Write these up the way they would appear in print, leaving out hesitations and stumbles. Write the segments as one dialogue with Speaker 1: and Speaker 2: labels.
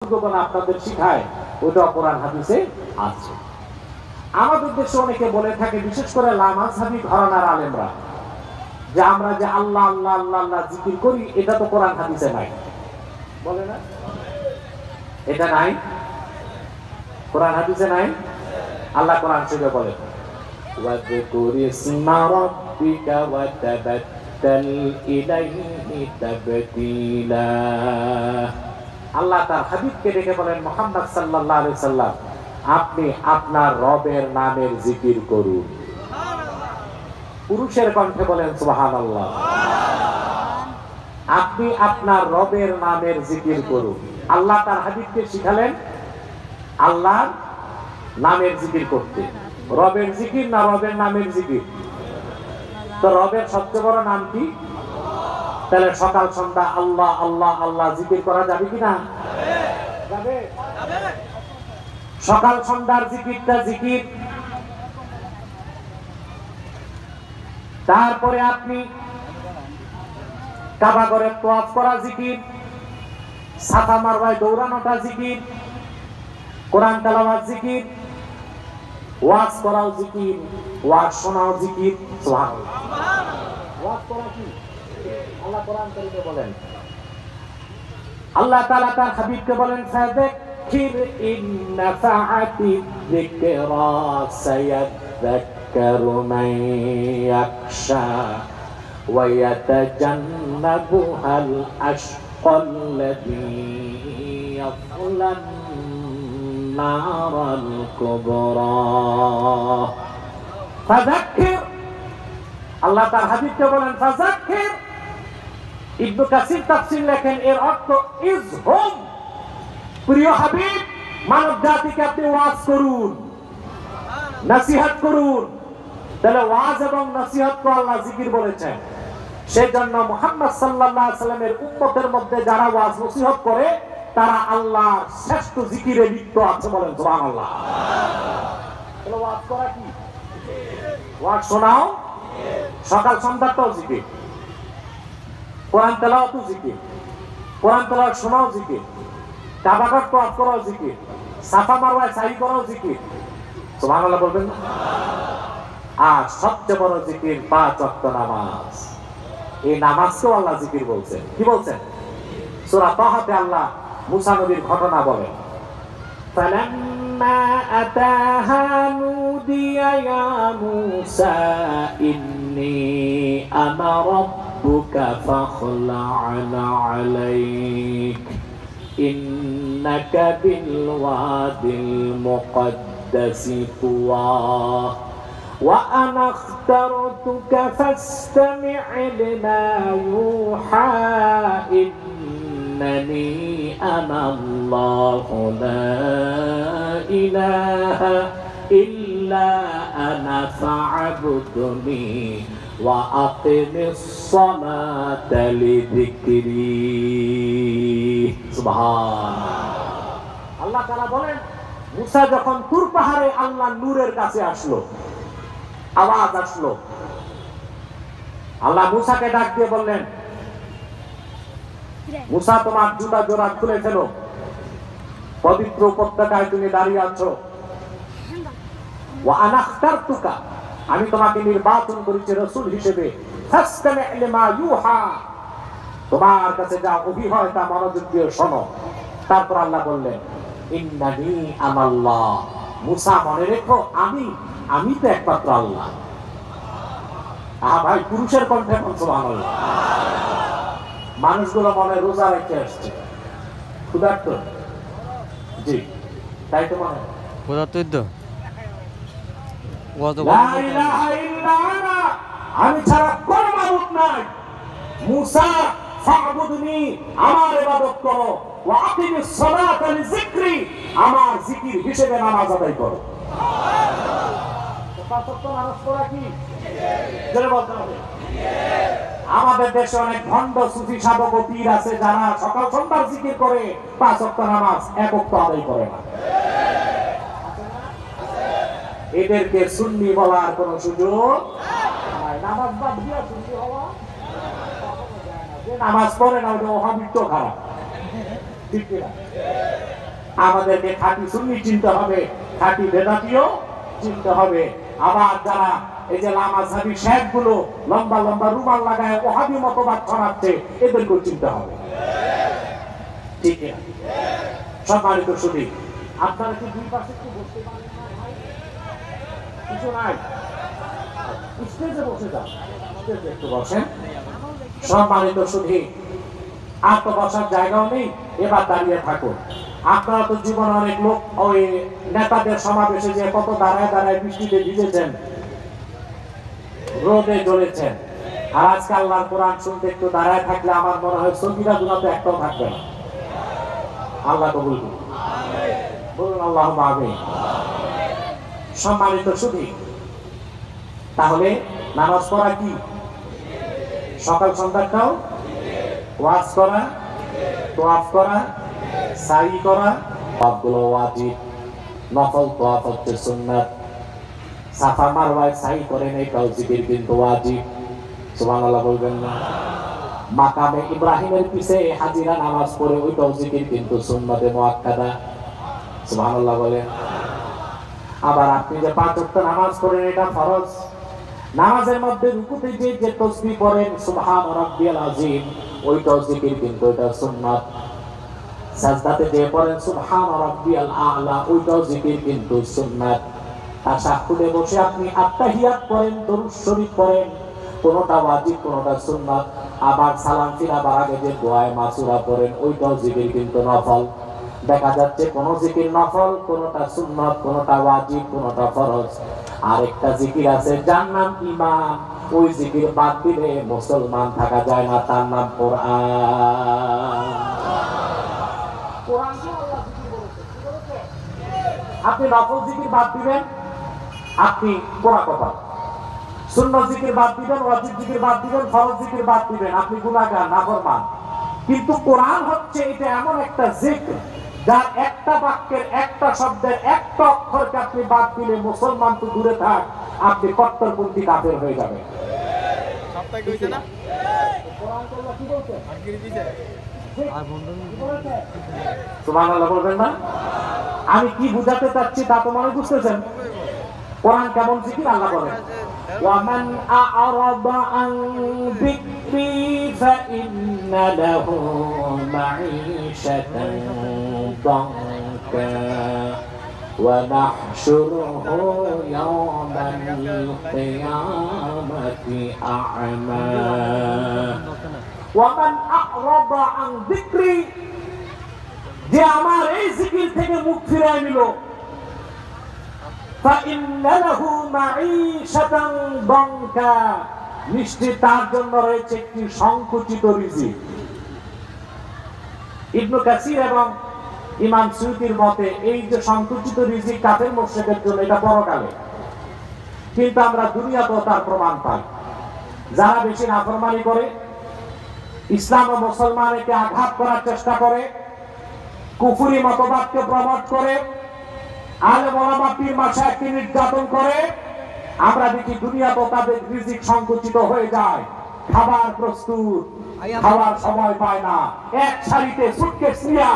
Speaker 1: বুজুর্গগণ আপনাদের শিখায় ওটা কোরআন হাদিসে আছে। আমাদের দেশে অনেকে বলে থাকে, বিশেষ করে লামাযহাবী ঘরানার আলেমরা, যে আমরা যে আল্লাহ আল্লাহ আল্লাহ আল্লাহ জিকির করি এটা তো কোরআন হাদিসে নাই। বলে না এটা নাই, কোরআন হাদিসে নাই। আল্লাহ কোরআন শরীফে বলে ওয়াযকুর ইসমা রাব্বিকা ওয়া তাবাত্তাল ইলাইহি তাবতীলা। আল্লাহ তার হাবিবকে ডেকে বলেন, মুহাম্মদ সাল্লাল্লাহু আলাইহি সাল্লাম, আপনি আপনার রবের নামের জিকির করুন। পুরুষের কণ্ঠে বলেন সুবহানাল্লাহ। আপনি আপনার রবের নামের জিকির করুন। আল্লাহ তার হাবিবকে শিখালেন আল্লাহর নামের জিকির করতে। রবের জিকির না রবের নামের জিকির? তো রবের সবচেয়ে বড় নাম কি? তাহলে সকাল সন্ধ্যা আল্লাহ আল্লাহ আল্লাহ জিকির করা যাবে কিনা? যাবে। সকাল সন্ধ্যার জিকিরটা জিকির। তারপরে আপনি কাবা ঘরে তওয়াফ করা জিকির, সাফা মারওয়ায় দৌড়ানোটা জিকির, কোরআন তেলাওয়াত জিকির, ওয়াজ করাও জিকির, ওয়াজ শোনাও জিকির। সুবহানাল্লাহ। ওয়াজ করা কি? আল্লাহ কোরআন কারীমে বলেন, আল্লাহ তাআলা তার হাবিবকে বলেন, ফাযাক্কির ইন নাফাআতি যিকরা সায়াযাক্কারু মান ইয়াখশা ওয়া ইয়াতাজান্নাবুহাল আশকাল্লাযী ইয়াসলান নারাল কুবরা। ফাযাক্কির, আল্লাহ তার হাবিবকে বলেন ফাযাক্কির। ইবনে কাসির তাফসীর লেখেন, এর অর্থ ইজহুম, প্রিয় হাবিব মানব জাতিকে আপনি ওয়াজ করুন, নসিহত করুন। তাহলে ওয়াজ এবং নসিহত তো আল্লাহ জিকির বলেছেন। সেজন্য মুহাম্মদ সাল্লাল্লাহু আলাইহি সাল্লামের উম্মতের মধ্যে যারা ওয়াজ নসিহত করে তারা আল্লাহর শ্রেষ্ঠ জিকিরে লিপ্ত আছে। বলেন সুবহানাল্লাহ। তাহলে ওয়াজ করা কি? ওয়াজ শোনাও, সকাল সন্ধ্যাটাও জিকির, কোরআন তেলাওয়াতও জিকির, কোরআন তেলাওয়াত শোনাও জিকির, কাবা ঘর তওয়াফ করাও জিকির, সাফা মারওয়ায় সাই করাও জিকির। সুবহানাল্লাহ বলবেন না? আর সবচেয়ে বড় জিকির 5 ওয়াক্ত নামাজ। এই নামাজকেও আল্লাহ জিকির বলছেন। কি বলছেন? সূরা তাহাতে আল্লাহ মুসা নবীর ঘটনা বলেন, ফালাম্মা আতাহা নুদিয়া ইয়া মুসা ইন্নী আনা রাব্বুকা ফাখলা'না আলাইক ইন্নাকা বিল ওয়াদিল মুকদ্দাসি তুওয়া ওয়া আনা اخْتَرْتُكَ فاستمع لما يوحى إنني أنا الله لا إله إلا أنا فاعبدني وأقم الصلاة لذكري। সুবহান আল্লাহ তাআলা বলেন, মুসা যখন তুর পাহাড়ে আল্লাহ নূরের কাছে আসলো, আওয়াজ আসলো, আল্লাহ মুসাকে ডাক দিয়ে বললেন, মুসা তোমার জুতা জোড়া খুলে ফেলো, পবিত্র উপত্যকায় তুমি দাঁড়িয়ে আছো। ওয়া আনা اخْتَرْتُكَ, আমি তোমাকে নির্বাচন করেছি রাসূল হিসেবে। ফাসতামি' লিমা ইউহা, তোমার কাছে যা ওহী হয় তা মনোযোগ দিয়ে শোনো। তারপর আল্লাহ বললেন, ইন্নানি আনাল্লাহ, মুসা মনে রেখো আমি তো একমাত্র আল্লাহ। ভাই, পুরুষের কণ্ঠে সুবহানাল্লাহ। মানুষগুলো মনে রোজা রেখে আসছে, ক্ষুধার্ত। জি, তাই তো মনে আমি ছাড়া কোন মাবুদ নাই। মুসা ফা'বুদনি, আমার ইবাদত করো, ওয়া আকিমিস সালাতা লিযিকরি, আমার জিকির হিসেবে নামাজ আদায় করো। আমাদের দেশে অনেক ভণ্ড সুফি সাধক ও পীর আছে যারা সকাল সন্ধ্যার জিকির করে, 5 ওয়াক্ত নামাজ এক ওয়াক্ত আদায় করে না। এদেরকে সুন্নি বলার কোন সুযোগ নাই। নামাজ বাদ দিয়া সুন্নি হওয়া, যে নামাজ পড়ে না ওটা ওহাবিত্ব খারাপ, ঠিক কিনা? আমাদেরকে খাঁটি সুন্নি চিনতে হবে, খাঁটি বেদাতিও চিনতে হবে। আবার যারা এই যে লামাঝাবি শেখগুলো লম্বা লম্বা রুমাল লাগায় ওহাবি মতবাদ ছড়াচ্ছে, এদেরকেও চিনতে হবে। ঠিক আছে সম্মানিত সুধী, আপনারা কি দুই পাশে একটু বসতে পারেন? কিছু নাই, স্টেজে বসে যান, স্টেজে একটু বসেন। সম্মানিত সুধী, আর তো বসার জায়গাও নেই, এবার দাঁড়িয়ে থাকুন। আপনারা তো জীবনে অনেক লোক ওই নেতাদের সমাবেশে যে কত দাঁড়ায় দাঁড়ায় বৃষ্টিতে ভিজেছেন, রোদে জ্বলেছেন, আর আজকে আল্লাহর কোরআন শুনতে একটু দাঁড়ায় থাকলে আমার মনে হয় সঙ্গীরা দুনাতে একটাও থাকবে না। আল্লাহ কবুল করুন, বলুন আল্লাহুম্মা আমিন। সম্মানিত সুধী, তাহলে নামাজ পড়া কি? সকাল সন্ধ্যাটাও ওয়াজ করা, তোয়াফ করা, সাই করা, সবগুলো ওয়াজিব। নফল তোয়াফ হচ্ছে সুন্নাত। সাফা মারওয়ায় সাই করেন, এটাও জিকির কিন্তু ওয়াজিব। সুবহানাল্লাহ বলবেন না? মাকামে ইব্রাহিমের পিছে হাজিরা নামাজ পড়ে, ওইটাও জিকির কিন্তু সুন্নতে মুআক্কাদা। সুবহানাল্লাহ বলেন। আবার আপনি যে 5 ওয়াক্ত নামাজ পড়েন, এটা ফরজ। নামাজের মধ্যে রুকুতে যে তাসবিহ পড়েন সুবহান রাব্বিয়াল আযীম, ওইটাও জিকির কিন্তু এটা সুন্নাত। সাজদাতে যে পড়েন সুবহান রাব্বিয়াল আ'লা, ওইটাও জিকির কিন্তু সুন্নাত। তাশাহুদে বসে আপনি আত্তাহিয়াত পড়েন, দরুদ শরীফ পড়েন, কোনটা ওয়াজিব কোনটা সুন্নাত। আবার সালাম ফিরাবার আগে যে দোয়ায়ে মাসুরা পড়েন, ওইটাও জিকির কিন্তু নফল। দেখা যাচ্ছে কোন জিকির নফল, কোনটা সুন্নাত, কোনটা ওয়াজিব, কোনটা ফরজ। আরেকটা জিকির আছে যার নাম ঈমান, ওই জিকির বাদ দিলে মুসলমান থাকা যায় না, তার নাম কোরআন। কোরআনকে আল্লাহ জিকির বলেছে, কি বলেছে? আপনি নফল জিকির বাদ দিবেন, আপনি পোড়া কথা। সুন্নাত জিকির বাদ দিবেন, ওয়াজিব জিকির বাদ দিবেন, ফরজ জিকির বাদ দিবেন, আপনি গুনাহগার, নাফরমান। কিন্তু কোরআন হচ্ছে এটা এমন একটা জিকির যার একটা বাক্যের, একটা শব্দের, একটা অক্ষরকে আপনি বাদ দিলে মুসলমান তো দূরে থাক, আপনি কট্টরপন্থী কাফের হয়ে যাবেন। সুবহানাল্লাহ বলবেন না? আমি কি বুঝাতে চাচ্ছি তা তো মনে বুঝতেছেন? কোরআন কেমন জিকির আল্লাহ বলেন, ওয়ামান আ'রাদা আন যিকরি ফাইন্না লাহু মাঈশাতান দানকা ওয়া নাহশুরুহু ইয়াওমাল কিয়ামাতি আ'মা। ওয়ামান আ'রাদা আন যিকরি, যে আমার এই জিকির থেকে মুখ ফিরায় নিল, নিশ্চয় তার জন্য রয়েছে একটি সংকুচিত রিজিক। ইবনে কাসির এবং ইমাম সুয়ুতির মতে এই যে সংকুচিত রিজিক কাফের মুশরিকদের জন্য, এটা পরকালে। কিন্তু আমরা দুনিয়াতেও তার প্রমাণ পাই। যারা বেশি নাফরমানি করে, ইসলাম ও মুসলমানকে আঘাত করার চেষ্টা করে, কুফরি মতবাদকে প্রমোট করে, আলেম ওলামা পীর মাশায়েখকে নির্যাতন করে, আমরা দেখি দুনিয়াতে তাদের রিজিক সংকুচিত হয়ে যায়। খাবার প্রস্তুত, খাওয়ার সময় পায় না, এক সারিতে সুটকেস নিয়ে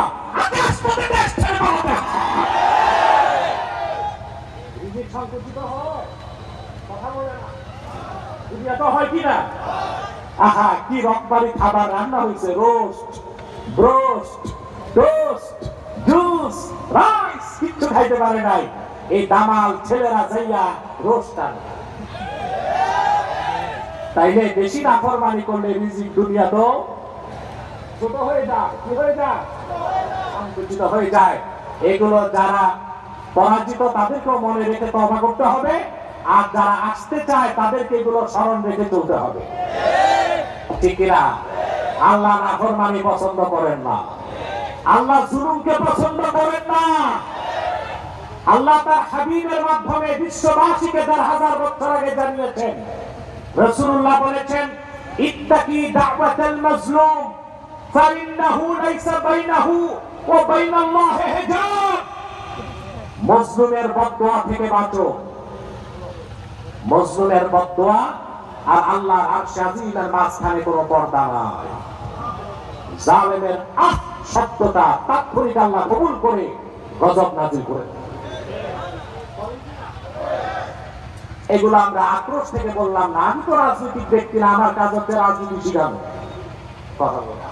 Speaker 1: আকাশ পথে দেশ ছেড়ে পালাতে হয়। রিজিক সংকুচিত হয়, কথা বলে না, দুনিয়াতে হয় কি না? আহা, কি রকমারি খাবার রান্না হয়েছে, roast, broast, toast, juice, rice, কিচ্ছু খাইতে পারে নাই। এই দামাল ছেলেরা যাইয়া রোস্ট আনে। তাইলে বেশি নাফরমানি করলে রিজিক দুনিয়া তো ছোট হয়ে যায়, কি হয়ে যায়? সংকুচিত হয়ে যায়। এগুলো যারা পরাজিত তাদেরকেও মনে রেখে তওবা করতে হবে, আর যারা আসতে চায় তাদেরকে এগুলো স্মরণ রেখে চলতে হবে। ঠিক কিনা? আল্লাহ নাফরমানি পছন্দ করেন না, আল্লাহ জুলুমকে পছন্দ করেন না। আল্লাহ তার হাবিবের মাধ্যমে বিশ্ববাসীকে 1000 বছর আগে জানিয়েছেন। রাসূলুল্লাহ বলেছেন, ইত্তাকি দাওয়াতাল মাজলুম ফাইন্নাহু লাইসা বাইনাহু ওয়া বাইনাল্লাহি হিজাব। মাজলুমের বদদোয়া থেকে বাঁচো। মাজলুমের বদদোয়া আর আল্লাহর আরশ আজিমের মাঝখানে কোনো পর্দা নাই। জালেমের শব্দটা তাৎক্ষণিক আল্লাহ কবুল করে গজব নাযিল করে। এগুলো আমরা আক্রোশ থেকে বললাম না, আমি তো রাজনৈতিক ব্যক্তি না, আমার কাজ হচ্ছে রাজনীতি শিখানো। কথা বলা,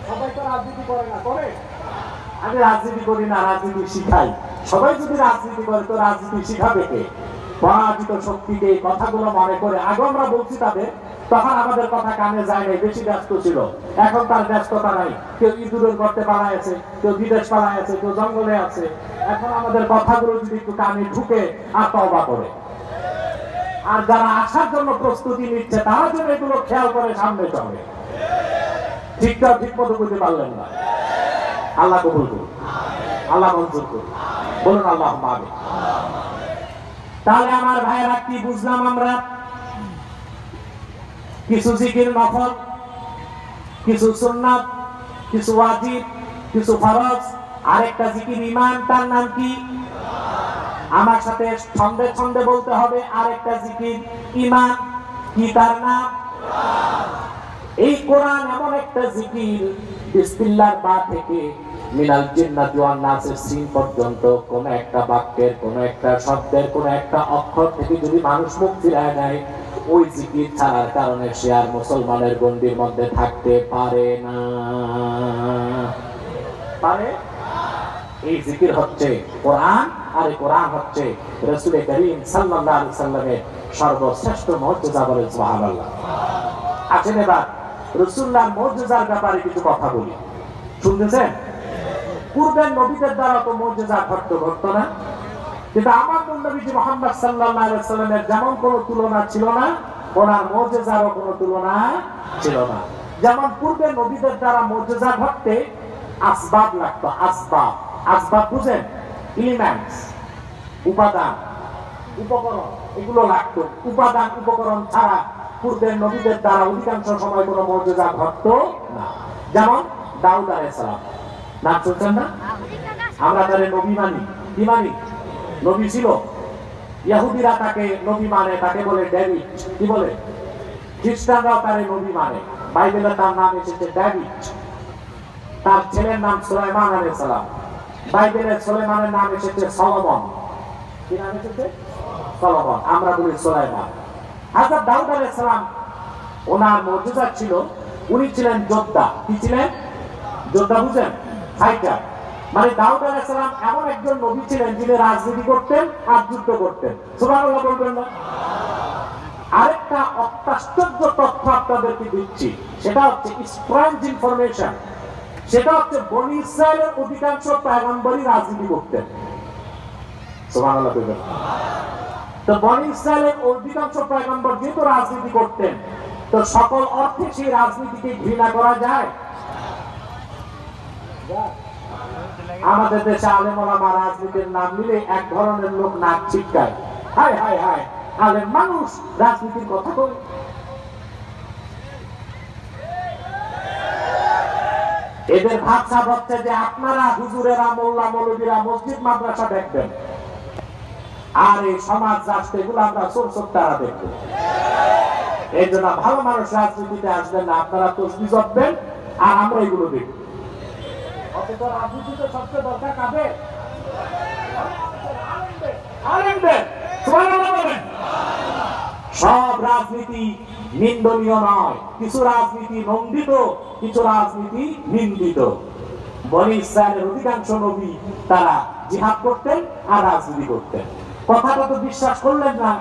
Speaker 1: সবাই তো রাজনীতি করে না, করে? আমি রাজনীতি করি না, রাজনীতি শিখাই। সবাই যদি রাজনীতি করে তো রাজনীতি শিখাবে কে? পরাজিত শক্তিকে এই কথাগুলো মনে করে আগে আমরা বলছি তাদের, তখন আমাদের কথা কানে যায় নাই, বেশি ব্যস্ত ছিল। এখন তার ব্যস্ততা নাই, কেউ ইঁদুরের গর্তে পালায় আছে, কেউ বিদেশ পালায় আছে, কেউ জঙ্গলে আছে। এখন আমাদের কথাগুলো যদি একটু কানে ঢুকে আর তওবা করে, আর যারা আসার জন্য প্রস্তুতি নিচ্ছে তারা যেন এগুলো খেয়াল করে সামনে চলে। ঠিকঠাক ঠিক মতো বুঝতে পারলেন না, আল্লাহ কবুল করুন, আল্লাহ মঞ্জুর করুন, বলুন আল্লাহুম্মা আমিন। তাহলে আমার ভাইয়েরা কি বুঝলাম আমরা? কিছু জিকির নফল, কিছু সুন্নাত, কিছু ওয়াজিব, কিছু ফরজ, আরেকটা জিকির ঈমান, তার নাম কি? আমার সাথে ছন্দে ছন্দে বলতে হবে, আরেকটা জিকির ঈমান, কি তার নাম? এই কোরআন এমন একটা জিকির, বিসমিল্লাহর বা থেকে মিনাল জিন্নাতি ওয়ান নাসের সিন পর্যন্ত কোন একটা বাক্যের, কোন একটা শব্দের, কোন একটা অক্ষর থেকে যদি মানুষ মুখ ফিরায় নেয়, ওই জিকির ছাড়ার কারণে সে আর মুসলমানের গণ্ডির মধ্যে থাকতে পারে না। পারে? এই জিকির হচ্ছে কোরআন, আর এই কোরআন হচ্ছে রাসূল করিম সাল্লাল্লাহু আলাইহি সাল্লামের সর্বশ্রেষ্ঠ মুজিজা। বলেন সুবহানাল্লাহ। আসেন এবার রাসূলুল্লাহর মুজিজার ব্যাপারে কিছু কথা বলি, শুনতেছেন? পূর্বের নবীদের দ্বারা তো মুজিজা ঘটতো না, কিন্তু আমার নবী মুহাম্মদ সাল্লাল্লাহু আলাইহি সাল্লামের যেমন কোনো তুলনা ছিল না, ওনার মুজিজারও কোনো তুলনা ছিল না। যেমন পূর্বের নবীদের দ্বারা মুজিজা ঘটতে আসবাব লাগতো, আসবাব, আসবাব বুঝেন? এলিমেন্টস, উপাদান, উপকরণ, এগুলো লাগতো। উপাদান উপকরণ ছাড়া পূর্বের নবীদের দ্বারা অধিকাংশ সময় কোনো মুজিজা ঘটতো না। যেমন দাউদ আলাইহিস সালাম, নাম শুনছেন না? আমরা তারে নবী মানি, কি মানি? নবী ছিল। ইহুদিরা তাকে নবী মানে, তাকে বলে ডেভিড, কি বলে? খ্রিস্টানরাও তারে নবী মানে। বাইবেলে তার নাম এসেছে ডেভিড। তার ছেলের নাম সুলাইমান আলাইহিস সালাম। বাইবেলে সুলাইমানের নাম এসেছে সলোমন। কি নাম এসেছে? সলোমন। আমরা বলি সুলাইমান। হযরত দাউদ আলাইহিস সালাম, ওনার মুজিজা ছিল, উনি ছিলেন যোদ্ধা। কি ছিলেন? যোদ্ধা, বুঝেন? ফাইটার। মানে দাউদ আলাইহিস সালাম এমন একজন নবী ছিলেন যিনি রাজনীতি করতেন আর যুদ্ধ করতেন। সুবহানাল্লাহ বলবেন না? আরেকটা অত্যাশ্চর্য তথ্য আপনাদেরকে দিচ্ছি, সেটা হচ্ছে স্ট্রেঞ্জ ইনফরমেশন। সেটা হচ্ছে বনী ইসরায়েলের অধিকাংশ পয়গম্বরই রাজনীতি করতেন। সুবহানাল্লাহ বলবেন। তো বনী ইসরায়েলের অধিকাংশ পয়গম্বর যেহেতু রাজনীতি করতেন, তো সকল অর্থে সেই রাজনীতিকে ঘৃণা করা যায়? আমাদের দেশে আলেম ওলামা রাজনীতির নাম নিলে এক ধরনের লোক নাক ছিটকায়, হায় হায় হায়, আলেম মানুষ রাজনীতির কথা বলে। এদের ভাবসা হচ্ছে যে আপনারা হুজুরেরা, মোল্লা মৌলবীরা মসজিদ মাদ্রাসা দেখবেন, আর এই সমাজ রাষ্ট্র এগুলো আমরা চোর চোরটারা দেখবো। এই জন্য ভালো মানুষ রাজনীতিতে আসবেন না, আপনারা তসবিহ জপবেন আর আমরা এগুলো দেখব। অথচ রাজনীতিতে সবচেয়ে দরকার কাদের? আলেমদের। সুবহানাল্লাহ বলেন। সব রাজনীতি নিন্দনীয় নয়, কিছু রাজনীতি নন্দিত, কিছু রাজনীতি নিন্দিত। বনী ইসরায়েলের অধিকাংশ নবী তারা জিহাদ করতেন আর রাজনীতি করতেন। কথাটা তো বিশ্বাস করলেন না,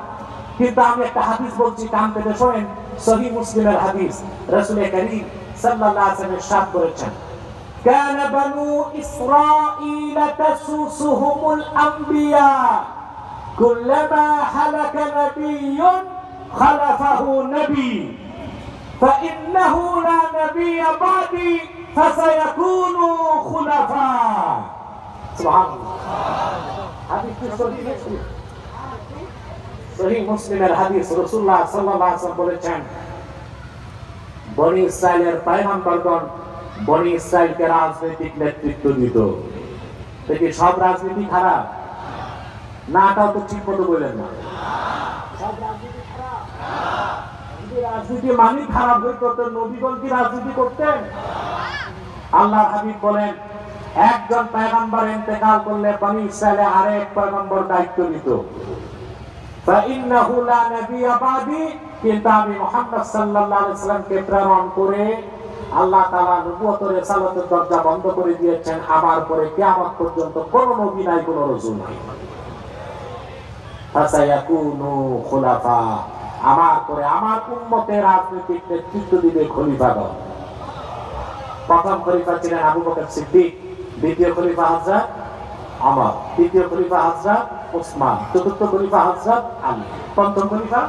Speaker 1: কিন্তু আমি একটা হাদিস বলছি, কান পেতে শোনেন। সহিহ মুসলিমের হাদিস, রাসূল করিম সাল্লাল্লাহু আলাইহি ওয়াসাল্লাম ইরশাদ করেছেন, কানা বানু ইসরাঈল তাসুসুহুমুল আম্বিয়া কুল্লামা হালাকা নাবিয়্যুন খালাফাহু নবী فإنه لا نبي بعدي فسيكونوا خلفاء. سبحان الله. হাদিস সহিহ মুসলিমের হাদিস। রাসূলুল্লাহ সাল্লাল্লাহু আলাইহি ওয়াসাল্লাম বলেছেন, বনী ইসরাইলের পয়গম্বরগণ বনী ইসরাইলকে রাজনৈতিক নেতৃত্ব দিত। দেখি সব রাজনীতি খারাপ না? তাও তো ঠিক মতো বললেন না। সব রাজনীতি খারাপ? রাজনীতি মানে খারাপ হইতো তো নবীগণ কি রাজনীতি করতেন? আল্লাহর হাবিব বলেন, একজন পয়গম্বর ইন্তেকাল করলে বনি ইসরায়েলে আরেক পয়গম্বর দায়িত্ব নিত। ফাইন্নাহু লা নাবিয়্যা বাদি, কিন্তু আমি মুহাম্মদ সাল্লাল্লাহু আলাইহি ওয়াসাল্লামকে প্রেরণ করে আল্লাহ তাআলা নবুয়তের রিসালাতের দরজা বন্ধ করে দিয়েছেন। আমার পরে কিয়ামত পর্যন্ত কোন নবী নাই, কোন রাসূল নাই। ফাসায়াকুনু খুলাফা, আমার পরে আমার উম্মতের রাজনৈতিক নেতৃত্ব দিবে খলিফাগণ। প্রথম খলিফা ছিলেন আবু বকর সিদ্দিক, দ্বিতীয় খলিফা হযরত ওমর, তৃতীয় খলিফা হযরত ওসমান, চতুর্থ খলিফা হযরত আলী, পঞ্চম খলিফা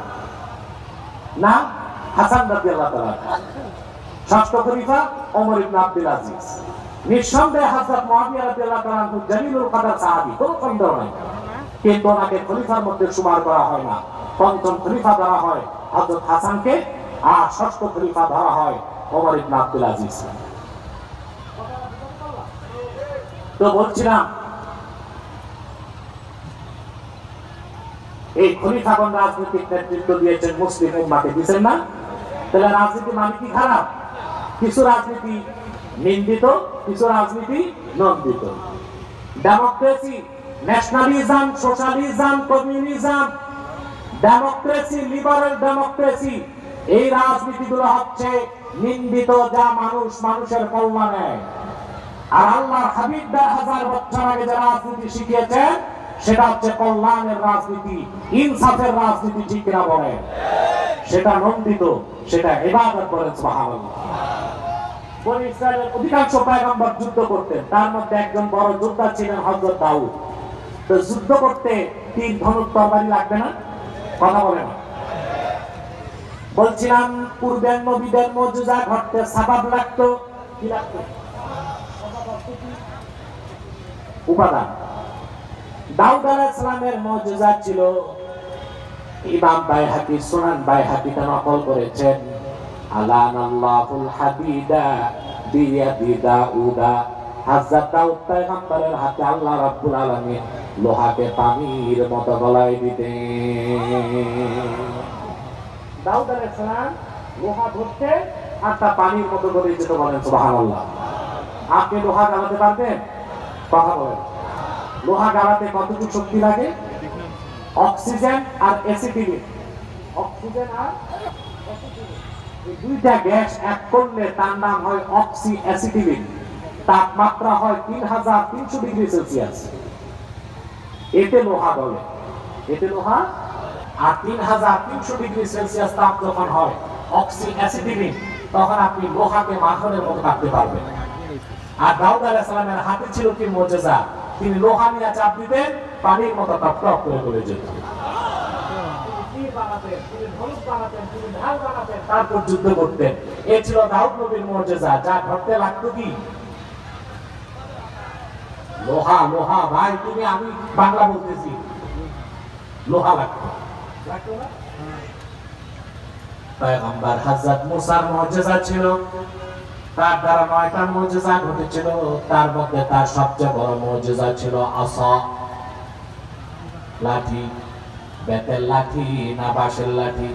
Speaker 1: না হাসান রাদিয়াল্লাহু তাআলা, ষষ্ঠ খলিফা ওমর ইবনে আব্দুল আজিজ। নিঃসন্দেহে হযরত মুআবিয়া রাদিয়াল্লাহু তাআলা জালিলুল কদর সাহাবী, কোনো সন্দেহ নাই, কিন্তু ওনাকে খলিফার মধ্যে শুমার করা হয় না। পঞ্চম খলিফা ধরা হয় হযরত হাসানকে, আর ষষ্ঠ খলিফা ধরা হয় ওমর ইবনে আব্দুল আজিজ। তো বলছিলাম এই খলিফাগণ রাজনৈতিক নেতৃত্ব দিয়েছেন, মুসলিম উম্মাহকে দিয়েছেন না? তাহলে রাজনীতি মানে কি খারাপ? কিছু রাজনীতি নিন্দিত, কিছু রাজনীতি নন্দিত। Democracy, nationalism, socialism, communism, democracy, liberal democracy, এই রাজনীতিগুলো হচ্ছে নিন্দিত, যা মানুষের কল্যাণে। আর আল্লাহর হাবিব 1000 বছর আগে যে রাজনীতি শিখিয়েছেন সেটা হচ্ছে কল্যাণের রাজনীতি, ইনসাফের রাজনীতি, ঠিক না বলে? সেটা নন্দিত, সেটা ইবাদত করেন সুবহানাল্লাহ। বনি ইসরায়েলের অধিকাংশ পয়গম্বর যুদ্ধ করতেন, তার মধ্যে একজন বড় যোদ্ধা ছিলেন হযরত দাউদ। তো যুদ্ধ করতে তীর, ধনুক, তরবারি লাগবে না? কথা বলে না। বলছিলাম পূর্বের নবীদের মুজিজা ঘটতে সাবাব লাগতো, কি লাগতো? উপাদান। দাউদ আলাইহিস সালামের মুজিজা ছিল, ইমাম বাইহাকি সুনান বাইহাকিতে নকল করেছেন, আলানাল্লাহুল হাদিদা বিয়াদি দাউদা, হযরত দাউদ পয়গম্বরের হাতে আল্লাহ রাব্বুল আলামিন লোহাকে পানির মতো গলায় দিতেন। দাউদ আলাইহিস সালাম লোহা ধরতে আর তা পানির মতো গলিয়ে যেত, বলেন সুবহানাল্লাহ। আপনি লোহা গালাতে পারবেন? কথা বলেন। লোহা গালাতে কতটুকু শক্তি লাগে? অক্সিজেন আর অ্যাসিটিলিন, অক্সিজেন আর অ্যাসিটিলিন, এই দুইটা গ্যাস এক করলে তার নাম হয় অক্সি অ্যাসিটিলিন। তাপমাত্রা হয় 3300 ডিগ্রি সেলসিয়াস। এতে লোহা বলে, এতে লোহা। আর 3300 ডিগ্রি সেলসিয়াস তাপ যখন হয় অক্সি অ্যাসিটিলিন, তখন আপনি লোহাকে মাখনের মতো কাটতে পারবেন। আর দাউদ আলাইহিস সালামের হাতে ছিল কি মুজিজা, তিনি লোহা নিয়ে চাপ দিতেন, পানির মতো টপ টপ করে গলে যেত। তারপর যুদ্ধ করতেন। এই ছিল দাউদ নবীর মুজিজা, যা ঘটতে লাগতো কি? লোহা। লোহা ভাই, তুমি আমি বাংলা বলতেছি, লোহা লাগতো, লাগতো না? পয়গম্বর হযরত মুসার মুজিজা ছিল, তার দ্বারা 9টা মুজিজা ঘটেছিল। তার মধ্যে তার সবচেয়ে বড় মুজিজা ছিল আসা, লাঠি। বেতের লাঠি না বাঁশের লাঠি?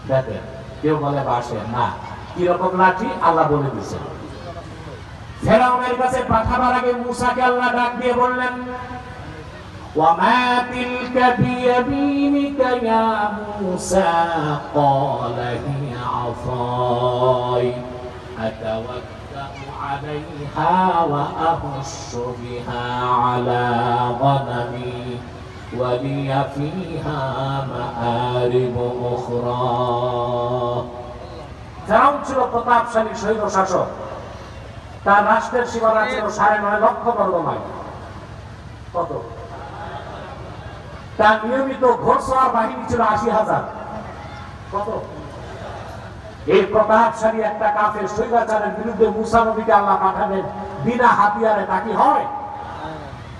Speaker 1: বেতের। কেউ বলে বাঁশের, না। কিরকম লাঠি আল্লাহ বলে দিয়েছেন। ফেরাউনের কাছে পাঠাবার আগে মুসাকে আল্লাহ ডাক দিয়ে বললেন, ওয়ামা তিলকা বিয়ামিনিকা ইয়া মুসা, ক্বালা হিয়া আসাই আতাওয়াক্কাউ আলাইহা ওয়া আহুশশু বিহা আলা গনামি ওয়া লিয়া ফিহা মাআরিব উখরা। ফেরাউন ছিল প্রতাপশালী সৈন্য শাসক। তার রাষ্ট্রের সীমানা ছিল 9.5 লক্ষ বর্গ মাইল। কত? তার নিয়মিত ঘোড়সওয়ার বাহিনী ছিল 80,000। কত? এই প্রতাপশালী একটা কাফের স্বৈরাচারের বিরুদ্ধে মুসা নবীকে আল্লাহ পাঠাবেন বিনা হাতিয়ারে, তা কি হয়?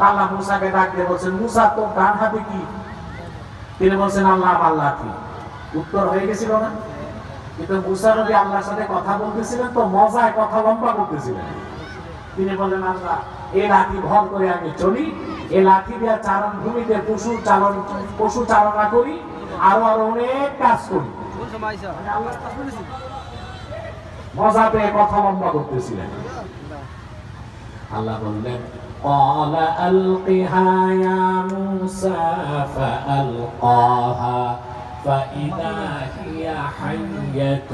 Speaker 1: আল্লাহ মুসাকে ডাক দিয়ে বলছেন, মুসা তোর ডান হাতে কি? তিনি বলছেন, আল্লাহ আমার লাঠি। উত্তর হয়ে গেছিল না? কিন্তু মুসা নবী আল্লাহর সাথে কথা বলতেছিলেন তো মজায় কথা লম্বা করতেছিলেন। তিনি বললেন, আল্লাহ এই লাঠি ভর করে আমি চলি, এই লাঠি দিয়ে চারণ ভূমিতে পশু চালনা করি, আরো অনেক কাজ করি। মজা পেয়ে কথা লম্বা করতেছিলেন। আল্লাহ বললেন قال ألقها يا موسى فألقاها فإذا هي حية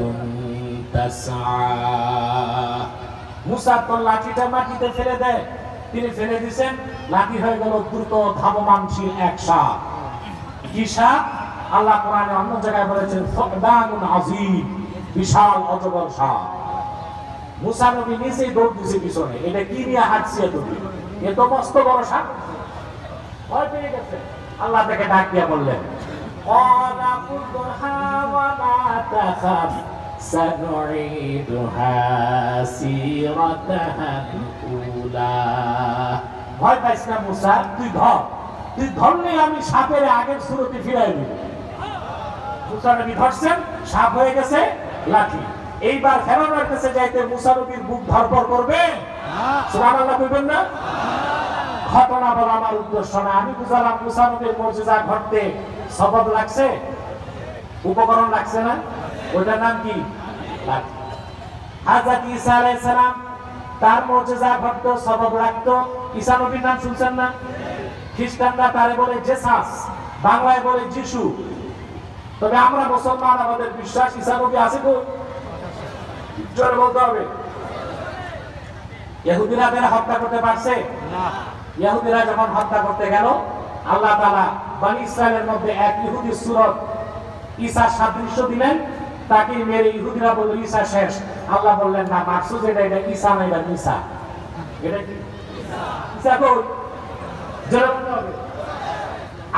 Speaker 1: تسعى মুসা তো লাঠিটা মাটিতে ফেলে দেয়, তিনি ফেলে দিয়েছেন, লাঠি হয়ে গেল দ্রুত ধাবমানশীল এক সাপ। কি সাপ? আল্লাহ কোরআনে অন্য জায়গায় বলেছেন সুবহানুন আযীম, বিশাল অজগর সাপ। মুসা নবী নিজেই দৌড় দিয়েছে পিছনে, এটা কি নিয়ে হাঁটছে তুমি? এ তো মস্ত বড় সাপ। ভয় পেয়ে গেছে। আল্লাহ তাকে ডাক দিয়ে বললেন ক্বালা খুযহা ওয়া লা তাখাফ সানুঈদুহা সিরাতাহাল উলা। ভয় পাইস না মুসা, তুই ধরলে আমি সাপের আগের সুরতে ফিরাই দিব। মুসা নবী ধরছেন, সাপ হয়ে গেছে লাঠি। এইবার ফেরানোর কাছে যাইতে মুসা নবীর বুক ধরপড় করবে, সুবহানাল্লাহ কইবেন না? ঘটনা বলা আমার উদ্দেশ্য না, আমি বুঝালাম মুসা নবীর মুজিজা ঘটতে সবব লাগছে, উপকরণ লাগছে না, ওটার নাম কি? লাঠি। হযরত ঈসা আলাইহিস সালাম তার মুজিজা ঘটতে সবব লাগতো। ঈসা নবীর নাম শুনছেন না? খ্রিস্টানরা তারে বলে জেসাস, বাংলায় বলে যিশু। তবে আমরা মুসলমান, আমাদের বিশ্বাস ঈসা নবী আছে তো, জোরে বলতে হবে। ইহুদিরা তারা হত্যা করতে পারছে না। ইহুদিরা যখন হত্যা করতে গেল, আল্লাহ তাআলা বনি ইসরাইলের মধ্যে এক ইহুদি সূরত ঈসা সাদৃশ্য দিলেন, তাকে মেরে ইহুদিরা বলল ঈসা শেষ। আল্লাহ বললেন না, মাকসুদ এটা ঈসা না, এটা ঈসা। এটা কি ঈসা? কই জোরে বলতে হবে।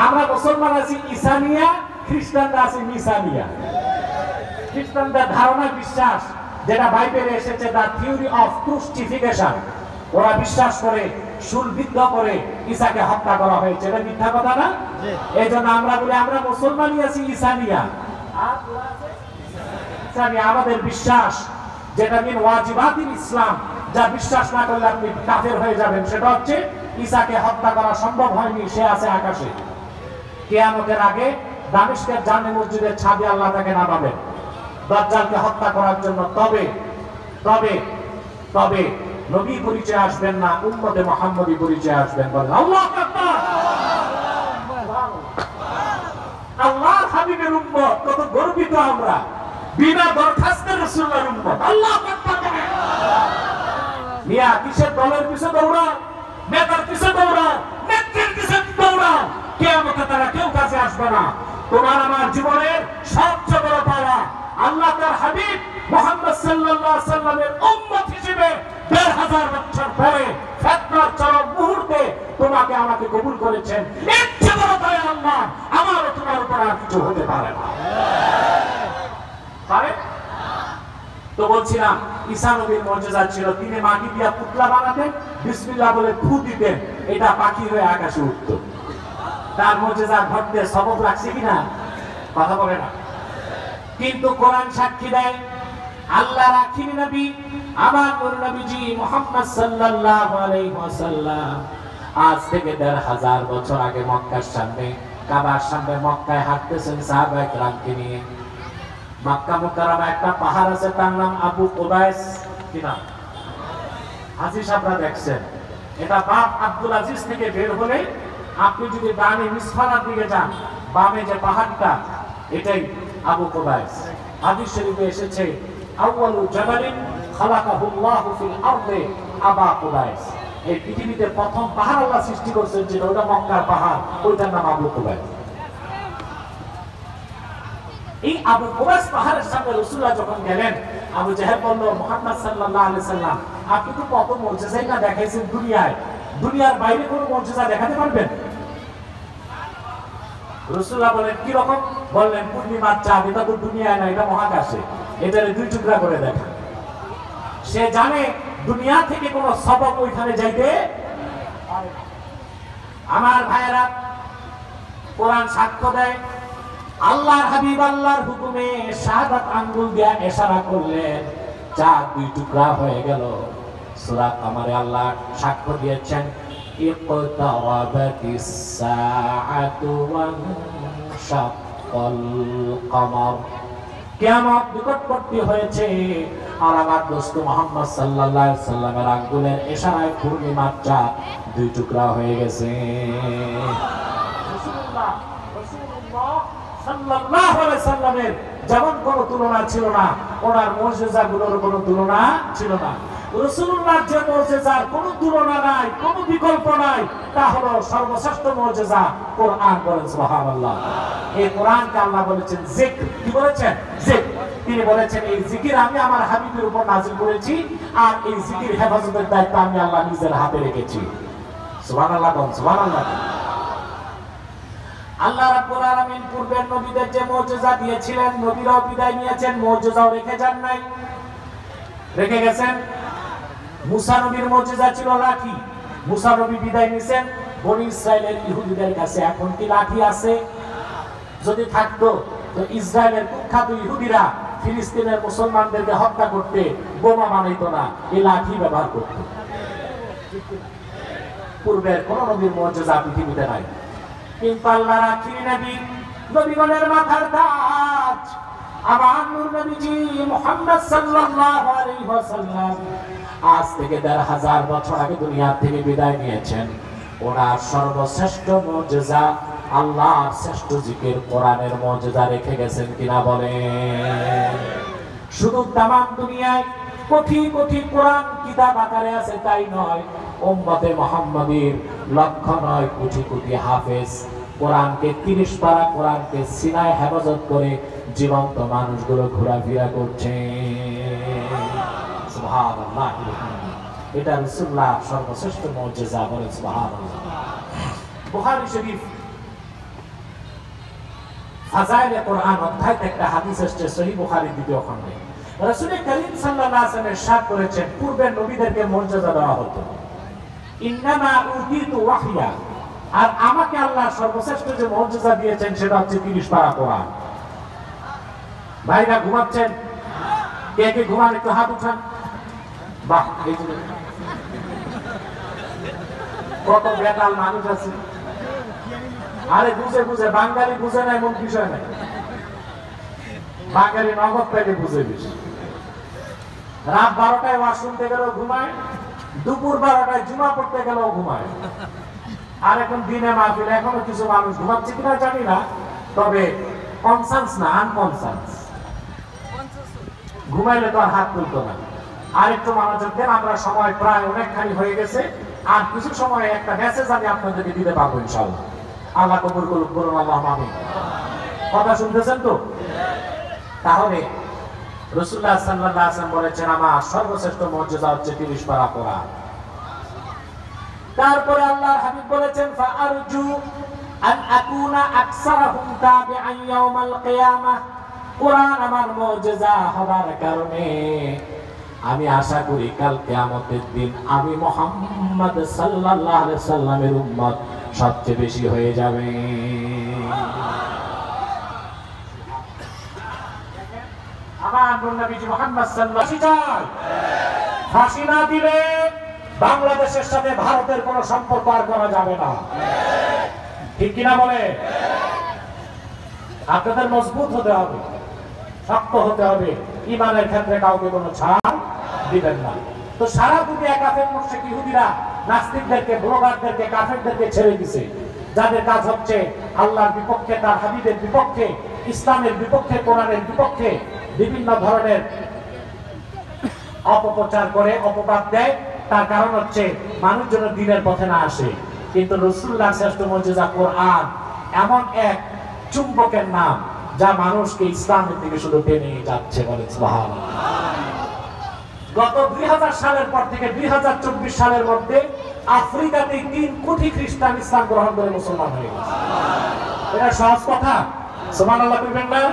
Speaker 1: আমরা মুসলমান আছি ঈসানিয়া, খ্রিস্টানরা আছে মিসানিয়া। খ্রিস্টানদের ধারণা, বিশ্বাস যেটা বাইবেলে এসেছে, দা থিওরি অফ ক্রুসিফিকেশন, ওরা বিশ্বাস করে শুলবিদ্ধ করে ঈসাকে হত্যা করা হয়েছে। এটা মিথ্যা কথা না? এই জন্য আমরা বলি আমরা মুসলমানই আছি ঈসানিয়া, আর ওরা আছে ঈসানিয়া। আমাদের বিশ্বাস যেটা মিন ওয়াজিবাতিল ইসলাম, যা বিশ্বাস না করলে আপনি কাফের হয়ে যাবেন, সেটা হচ্ছে ঈসাকে হত্যা করা সম্ভব হয়নি, সে আছে আকাশে। কিয়ামতের আগে দামেস্কের জামে মসজিদের ছাদে আল্লাহ তাকে নামাবেন দাজ্জালকে হত্যা করার জন্য। তবে তবে তবে নবী পরিচয় আসবেন না, উম্মতে মুহাম্মদী পরিচয় আসবেন। বলেন আল্লাহু আকবার। আল্লাহর হাবিবের উম্মত, কত গর্বিত আমরা, বিনা দরখাস্তে রাসূলুল্লাহর উম্মত। আল্লাহু আকবার। মিয়া কিসের দলের পিছে দৌড়া, নেতার পিছে দৌড়া, নেত্রীর পিছে দৌড়া, কিয়ামতে তারা কেউ কাছে আসবে না। তোমার আমার জীবনের সবচেয়ে বড় পাওয়া আল্লাহ তার হাবিব মুহাম্মদ সাল্লাল্লাহু আলাইহি সাল্লামের উম্মত হিসেবে ১৫০০ বছর পরে ফিতনার চরম মুহূর্তে তোমাকে আমাকে কবুল করেছেন। এর চেয়ে বড় দয়া আল্লাহ আমার ও তোমার উপর আর কিছু হতে পারে না। পারে? তো বলছিলাম ঈসা নবীর মুজিজা ছিল, তিনি মাটি দিয়া পুতলা বানাতেন, বিসমিল্লাহ বলে ফু দিতেন, এটা পাখি হয়ে আকাশে উঠত। তার মুজিজা ঘটতে সবব লাগছে কিনা? কথা বলে না। কিন্তু কোরআন সাক্ষী দেয়, আল্লাহ রাখিনী নবী আমার নূর নবীজি মুহাম্মদ সাল্লাল্লাহু আলাইহি ওয়াসাল্লাম আজ থেকে ১৫০০ বছর আগে মক্কার সামনে, কাবার সামনে মক্কায় হাঁটতেছেন সাহাবায়ে কেরামকে নিয়ে। মক্কা মুকাররমা একটা পাহাড় আছে, তার নাম আবু কুবাইস। কি নাম? হাজী সাহেবরা দেখছেন, এটা বাপ আব্দুল আজিজ থেকে বের হলে আপনি যদি ডানে মিসফারার দিকে যান, বামে যে পাহাড়টা, এটাই আবু কুবাইস। হাদিস শরীফে এসেছে আউয়ালু জাবালিন খালাকাহুল্লাহু ফিল আরদি আবু কুবাইস। এই পৃথিবীতে প্রথম পাহাড় আল্লাহ সৃষ্টি করেছেন, যেটা ওটা মক্কার পাহাড়, ওইটার নাম আবু কুবাইস। এই আবু কুবাইস পাহাড়ের সামনে রাসূলুল্লাহ যখন গেলেন, আবু জাহেল বলল, মুহাম্মদ সাল্লাল্লাহু আলাইহি সাল্লাম আপনি তো কত মুজিজা দেখাইছেন দুনিয়ায়, দুনিয়ার বাইরে কোনো মুজিজা দেখাতে পারবেন? রাসূলুল্লাহ বলেন কি রকম? বললেন পূর্ণিমার চাঁদ, এটা তো দুনিয়ায় না, এটা মহাকাশে, এটারে দুই টুকরা করে দেখা। সে জানে দুনিয়া থেকে কোনো সবক ওইখানে যাইতে পারে না। আমার ভাইয়েরা, কোরআন সাক্ষ্য দেয়, আল্লাহর হাবিব আল্লাহর হুকুমে শাহাদাত আঙ্গুল দিয়া ইশারা করলেন, চাঁদ দুই টুকরা হয়ে গেল। সূরা কামারে আল্লাহ সাক্ষ্য দিয়েছেন, ইকতারাবাতিস সাআতু ওয়ান শাক্কাল কমর। কিয়ামত নিকটবর্তী হয়েছে, আর আমার দোস্ত মুহাম্মদ সাল্লাল্লাহু আলাইহি সাল্লামের আঙ্গুলের ইশারায় পূর্ণিমার চাঁদ দুই টুকরা হয়ে গেছে। রাসূলুল্লাহ সাল্লাল্লাহু আলাইহি সাল্লামের যেমন কোনো তুলনা ছিল না, ওনার মুজিজাগুলোর কোনো তুলনা ছিল না। রাসূলুল্লাহর যে মুজিজার কোনো তুলনা নাই, কোনো বিকল্প নাই, তা হলো সর্বশ্রেষ্ঠ মুজিজা কোরআন। বলেন সুবহানাল্লাহ। এই কোরআনকে আল্লাহ বলেছেন জিক্র। কি বলেছেন? জিক্র। তিনি বলেছেন এই জিকির আমি আমার হাবিবের উপর নাযিল করেছি, আর এই জিকির হেফাজতের দায়িত্ব আমি আল্লাহ নিজের হাতে রেখেছি। সুবহানাল্লাহ। সুবহানাল্লাহ। আল্লাহ রাব্বুল আলামিন পূর্বের নবীদের যে মুজিজা দিয়েছিলেন, নবীরাও বিদায় নিয়েছেন, মুজিজাও রেখে যান নাই, রেখে গেছেন। মুসা নবীর মুজিজা ছিল লাঠি। মুসা নবী বিদায় নিয়েছেন, বনি ইসরাইলের ইহুদিদের কাছে এখন কি লাঠি আছে? যদি থাকতো তো ইসরায়েলের কুখ্যাত ইহুদিরা ফিলিস্তিনের মুসলমানদেরকে হত্যা করতে বোমা বানাইতো না, এই লাঠি ব্যবহার করত। পূর্বের কোন নবীর মুজিজা পৃথিবীতে নাই, কিন্তু আল্লাহর আখিরি নবী, নবীগণের মাথার তাজ আমার নূর নবীজি মুহাম্মদ সাল্লাল্লাহু আলাইহি ওয়াসাল্লাম আজ থেকে ১৫০০ বছর আগে দুনিয়া থেকে বিদায় নিয়েছেন। ওনার সর্বশ্রেষ্ঠ মুজিজা আল্লাহর শ্রেষ্ঠ জিকির কোরআনের মুজিজা রেখে গেছেন কিনা বলেন? শুধু তামাম দুনিয়ায় কোটি কোটি কোরআন কিতাব আকারে আছে তাই নয়, উম্মতে মুহাম্মাদীর লক্ষ নয় কোটি কোটি হাফেজ কোরআনকে ৩০ পারা কোরআনকে সিনায় হেফাজত করে জীবন্ত মানুষগুলো ঘোরাফেরা করছে। সুবহানাল্লাহ। এটা রাসূলুল্লাহর সর্বশ্রেষ্ঠ মুজিজা। বলেন সুবহানাল্লাহ। বুখারী শরীফ ফাজাইলে কোরআন অধ্যায় একটা হাদিস আসছে সহিহ বুখারীর দ্বিতীয় খণ্ডে। রাসূল করিম সাল্লাল্লাহু আলাইহি ওয়াসাল্লাম ইরশাদ করেছেন, পূর্বের নবীদেরকে মর্যাদা দেওয়া হতো, ইন্নামা উতিতু ওয়াহইয়া, আর আমাকে আল্লাহ সর্বশ্রেষ্ঠ যে মর্যাদা দিয়েছেন সেটা হচ্ছে ৩০ পারা কোরআন। ভাইরা ঘুমাচ্ছেন? কে কে ঘুমান একটু হাত উঠান। বাহ, এই যে কত বেতাল মানুষ আছে। আরে বুঝে বুঝে, বাঙালি বুঝে না এমন বিষয় নাই, বাঙালি নগদ পেটে বুঝে বেশি। রাত ১২টায় ওয়াজ শুনতে গেলেও ঘুমায়, দুপুর ১২টায় জুমা পড়তে গেলেও ঘুমায়। আর এখন দিনে মাহফিল, এখনো কিছু মানুষ ঘুমাচ্ছে কিনা জানি না, তবে কনসান্স না, আনকনসান্স। ঘুমাইলে তো আর হাত তুলতো না। আর একটু মনোযোগ দেন, আমরা সময় প্রায় অনেকখানি হয়ে গেছে। আর কিছু সময় একটা মেসেজ আমি আপনাদেরকে দিতে পারবো ইনশাআল্লাহ। আল্লাহ কবুল করুক, বলুন আল্লাহুম্মা আমিন। কথা শুনতেছেন তো? তাহলে রাসূলুল্লাহ সাল্লাল্লাহু আলাইহি ওয়াসাল্লাম বলেছেন আমার সর্বশ্রেষ্ঠ মুজিজা হচ্ছে ৩০ পারা কোরআন। তারপরে আল্লাহর হাবিব বলেছেন, ফাআরজু আন আকুনা আকসারহুম তাবিআন ইয়াউমাল কিয়ামাহ। কোরআন আমার মুজিজা হবার কারণে আমি আশা করি কাল কিয়ামতের দিন আমি মুহাম্মদ সাল্লাল্লাহু আলাইহি ওয়াসাল্লামের উম্মত সবচেয়ে বেশি হয়ে যাবে। আমার নবীজি মুহাম্মদ সাল্লাল্লাহু আলাইহি ওয়াসাল্লাম ফাঁসি না দিলে বাংলাদেশের সাথে ভারতের কোনো সম্পর্ক আর করা যাবে না। ঠিক কিনা বলে? আপনাদের মজবুত হতে হবে, শক্ত হতে হবে, ঈমানের ক্ষেত্রে কাউকে কোনো ছাড় দিবেন না। তো সারা দুনিয়া কাফের মুশরিক ইহুদিরা নাস্তিকদেরকে, ব্লগারদেরকে, কাফেরদেরকে ছেড়ে দিছে, যাদের কাজ হচ্ছে আল্লাহর বিপক্ষে, তার হাবিবের বিপক্ষে, ইসলামের বিপক্ষে, কোরআনের বিপক্ষে বিভিন্ন ধরনের অপপ্রচার করে, অপবাদ দেয়। তার কারণ হচ্ছে মানুষ যেন দ্বীনের পথে না আসে। কিন্তু রাসূলুল্লাহর শ্রেষ্ঠ মুজিজা কোরআন এমন এক চুম্বকের নাম যা মানুষকে ইসলামের দিকে শুধু টেনে যাচ্ছে। বলেন সুবহানাল্লাহ। গত ২০০০ সালের পর থেকে ২০২৪ সালের মধ্যে আফ্রিকাতে ৩ কোটি খ্রিস্টান ইসলাম গ্রহণ করে মুসলমান হয়ে গেছে। এটা সহজ কথা? সুবহানাল্লাহ বলবেন না?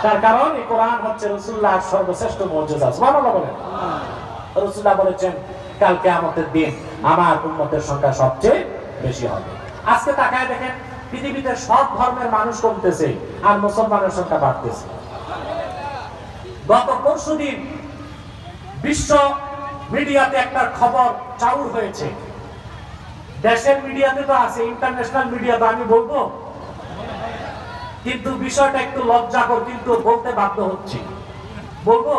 Speaker 1: তার কারণ এই কোরআন হচ্ছে রাসূলুল্লাহর সর্বশ্রেষ্ঠ মুজিজা। সুবহানাল্লাহ বলেন। রাসূলুল্লাহ বলেছেন কাল কিয়ামতের দিন আমার উম্মতের সংখ্যা সবচেয়ে বেশি হবে। আজকে তাকায় দেখেন, পৃথিবীতে সব ধর্মের মানুষ কমতেছে আর মুসলমানের সংখ্যা বাড়তেছে। গত পরশুদিন বিশ্ব মিডিয়াতে একটা খবর চাউর হয়েছে। দেশের মিডিয়াতে তো আছে, ইন্টারন্যাশনাল মিডিয়াতে আমি বলবো, কিন্তু বিষয়টা একটু লজ্জাকর, কিন্তু বলতে বাধ্য হচ্ছি। বলবো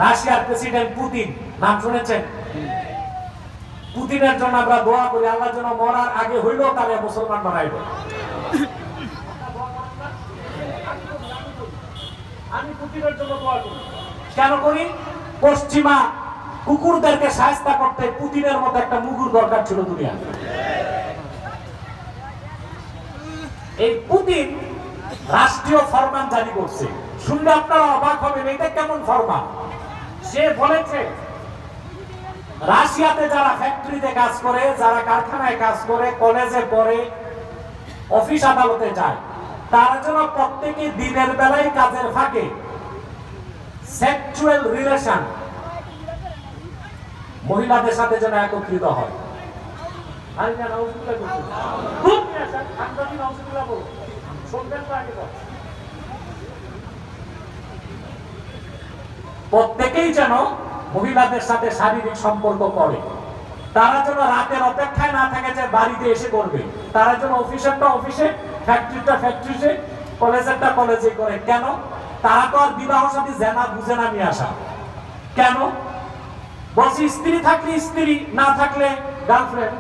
Speaker 1: রাশিয়ার প্রেসিডেন্ট পুতিন, নাম শুনেছেন? পুতিনের জন্য আমরা দোয়া করি, আল্লাহ যেন মরার আগে হইলেও তারে মুসলমান বানাইব। আমি পুতিনের জন্য দোয়া করি। কেন করি? পশ্চিমা কুকুরদেরকে সাহায্য করতে পুতিনের মতো একটা মুগুর দরকার ছিল দুনিয়া। এই পুতিন রাষ্ট্রীয় ফরমান জারি করছে, শুনলে আপনারা অবাক হবেন এটা কেমন ফরমান। সে বলেছে রাশিয়াতে যারা ফ্যাক্টরিতে কাজ করে, যারা কারখানায় কাজ করে, কলেজে পড়ে, অফিস আদালতে যায়, তারা যেন প্রত্যেকে দিনের বেলায় কাজের ফাঁকে সেক্সুয়াল রিলেশন মহিলাদের সাথে যেন একত্রিত হয়। প্রত্যেকেই যেন মহিলাদের সাথে শারীরিক সম্পর্ক করে। তারা যেন রাতের অপেক্ষায় না থাকে যে বাড়িতে এসে করবে, তারা যেন অফিসেরটা অফিসে, ফ্যাক্টরিটা ফ্যাক্টরিতে, কলেজেরটা কলেজে করে। কেন? তারা তো আর বিবাহ সাথী জেনা বুঝে না নিয়ে আসা। কেন? বলছি স্ত্রী থাকলে স্ত্রী, না থাকলে গার্লফ্রেন্ড।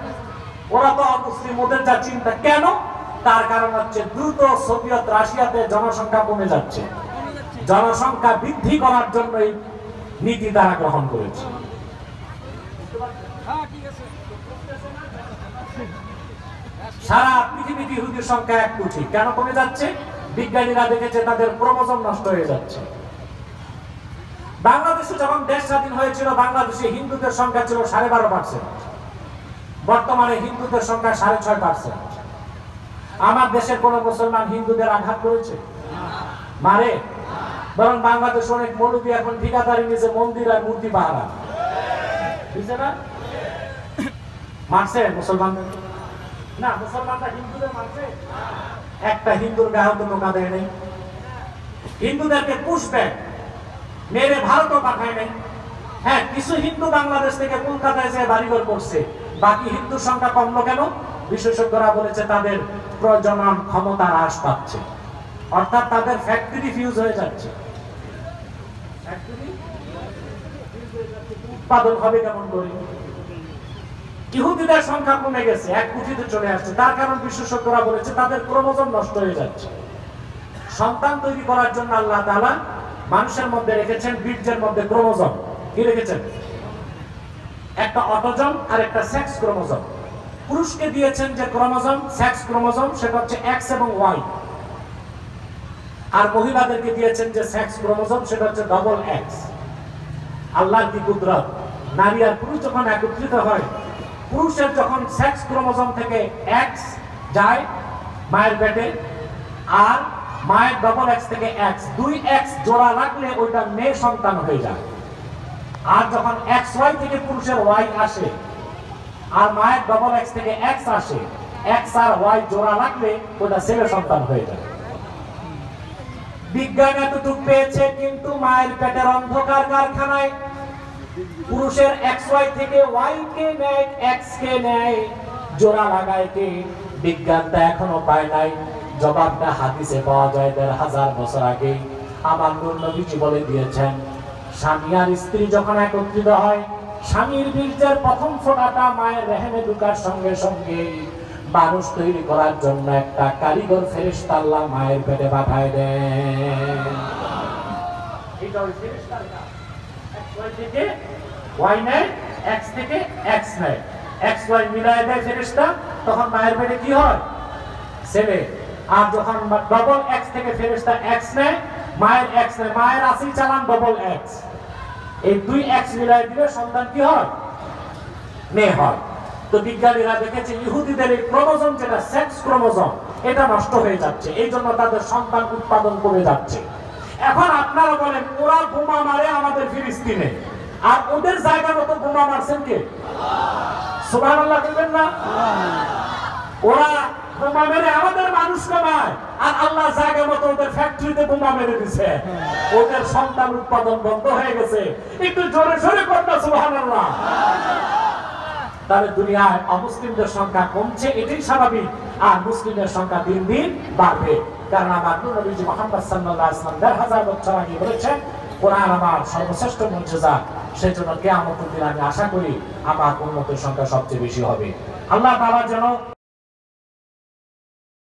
Speaker 1: ওরা তো অমুসলিম, ওদের যা চিন্তা। কেন? তার কারণ হচ্ছে দ্রুত সোভিয়েত রাশিয়াতে জনসংখ্যা কমে যাচ্ছে, জনসংখ্যা বৃদ্ধি করার জন্য এই নীতি তারা গ্রহণ করেছে। সারা পৃথিবীতে ইহুদির সংখ্যা 1 কোটি। কেন কমে যাচ্ছে? বিজ্ঞানীরা দেখেছে তাদের ক্রোমোজোম নষ্ট হয়ে যাচ্ছে। বাংলাদেশে যখন দেশ স্বাধীন হয়েছিল, বাংলাদেশে হিন্দুদের সংখ্যা ছিল 12.5%, বর্তমানে হিন্দুদের সংখ্যা 6.5%। আমার দেশের কোন মুসলমান হিন্দুদের আঘাত করেছে? মারে? বরং বাংলাদেশ অনেক মৌলবী এখন ঠিকাদারি নিজে মন্দির আর মূর্তি পাহারা বুঝছে না? মারছে মুসলমানদের না? মুসলমানরা হিন্দুদের মারছে? একটা হিন্দুর গায়ে তো টোকা দেয় নেই। হিন্দুদেরকে পুষব্যাক মেরে ভারতও পাঠায় নেই। হ্যাঁ, কিছু হিন্দু বাংলাদেশ থেকে কলকাতায় যে বাড়িঘর করছে, বাকি হিন্দুর সংখ্যা কমলো কেন? বিশেষজ্ঞরা বলেছে তাদের প্রজনন ক্ষমতা হ্রাস পাচ্ছে, অর্থাৎ তাদের ফ্যাক্টরি ফিউজ হয়ে যাচ্ছে। উৎপাদন হবে কেমন করে? ইহুদিদের সংখ্যা কমে গেছে, 1 কোটিতে চলে আসছে। তার কারণ বিশেষজ্ঞরা বলেছে তাদের ক্রোমোজোম নষ্ট হয়ে যাচ্ছে। সন্তান তৈরি করার জন্য আল্লাহ তাআলা মানুষের মধ্যে রেখেছেন, বীর্যের মধ্যে ক্রোমোজোম। কি রেখেছেন? একটা অটোজোম আর একটা সেক্স ক্রোমোজোম। পুরুষকে দিয়েছেন যে ক্রোমোজোম, সেক্স ক্রোমোজোম, সেটা হচ্ছে X এবং Y। আর মহিলাদেরকে দিয়েছেন যে সেক্স ক্রোমোজোম, সেটা হচ্ছে XX। আল্লাহর কি কুদরত! নারী আর পুরুষ যখন একত্রিত হয়, পুরুষের যখন সেক্স ক্রোমোজোম থেকে X যায় মায়ের পেটে, আর মায়ের XX থেকে X, 2X জোড়া লাগলে ওইটা মেয়ে সন্তান হয়ে যায়। আর যখন XY থেকে পুরুষের Y আসে আর মায়ের XX থেকে X আসে, X আর Y জোড়া লাগলে ওটা ছেলে সন্তান হয়ে যায়। বিজ্ঞান এতটুকু পেয়েছে, কিন্তু মায়ের পেটের অন্ধকার কারখানায় পুরুষের XY থেকে Y কে নেয়, X কে নেয়, জোড়া লাগায় কে? বিজ্ঞানটা এখনো পায় নাই। জবাবটা হাদিসে পাওয়া যায় 1500 বছর আগে। আমার নূর নবীজি বলে দিয়েছেন, স্বামী আর স্ত্রী যখন একত্রিত হয়, স্বামীর বীর্যের প্রথম ফোঁটাটা মায়ের রেহেমে ঢোকার সঙ্গে সঙ্গে মানুষ তৈরি করার জন্য একটা কারিগর ফেরেশতা আল্লাহ মায়ের পেটে পাঠায় দেন। এটা ওই ফেরেশতার কাজ। XY থেকে Y নেয়, X থেকে X নেয়, XY মিলায় দেয় ফেরেশতা, তখন মায়ের পেটে কি হয়? ছেলে। আর যখন XX থেকে ফেরেশতা X নেয়, মায়ের X নেয়, মায়ের আসি চালান XX, এই 2X মিলায় দিলে সন্তান কি হয়? মেয়ে হয়। তো বিজ্ঞানীরা দেখেছে ইহুদিদের এই ক্রোমোজোম, যেটা সেক্স ক্রোমোজোম, এটা নষ্ট হয়ে যাচ্ছে, এই জন্য তাদের সন্তান উৎপাদন কমে যাচ্ছে। এখন আপনারা বলেন, ওরা বোমা মারে আমাদের ফিলিস্তিনে, আর ওদের জায়গা মতো বোমা মারছেন কে? সুবহানাল্লাহ বলবেন না? ওরা বোমা মেরে আমাদের মানুষ কমায়, আর আল্লাহ জায়গা মতো ওদের ফ্যাক্টরিতে বোমা মেরে দিছে। ওদের সন্তান উৎপাদন বন্ধ হয়ে গেছে। একটু জোরে জোরে করতে সুবহানাল্লাহ। তাহলে দুনিয়ায় অমুসলিমদের সংখ্যা কমছে, এটাই স্বাভাবিক, আর মুসলিমদের সংখ্যা দিন দিন বাড়বে। কারণ আমার নবীজি মুহাম্মদ সাল্লাল্লাহু আলাইহি ওয়াসাল্লাম 1500 বছর আগে বলেছেন,
Speaker 2: কোরআন আমার সর্বশ্রেষ্ঠ মুজিজা। সেজন্য কিয়ামতের দিন আমি আশা করি আমার উম্মতের সংখ্যা সবচেয়ে বেশি হবে। আল্লাহ তাআলা যেন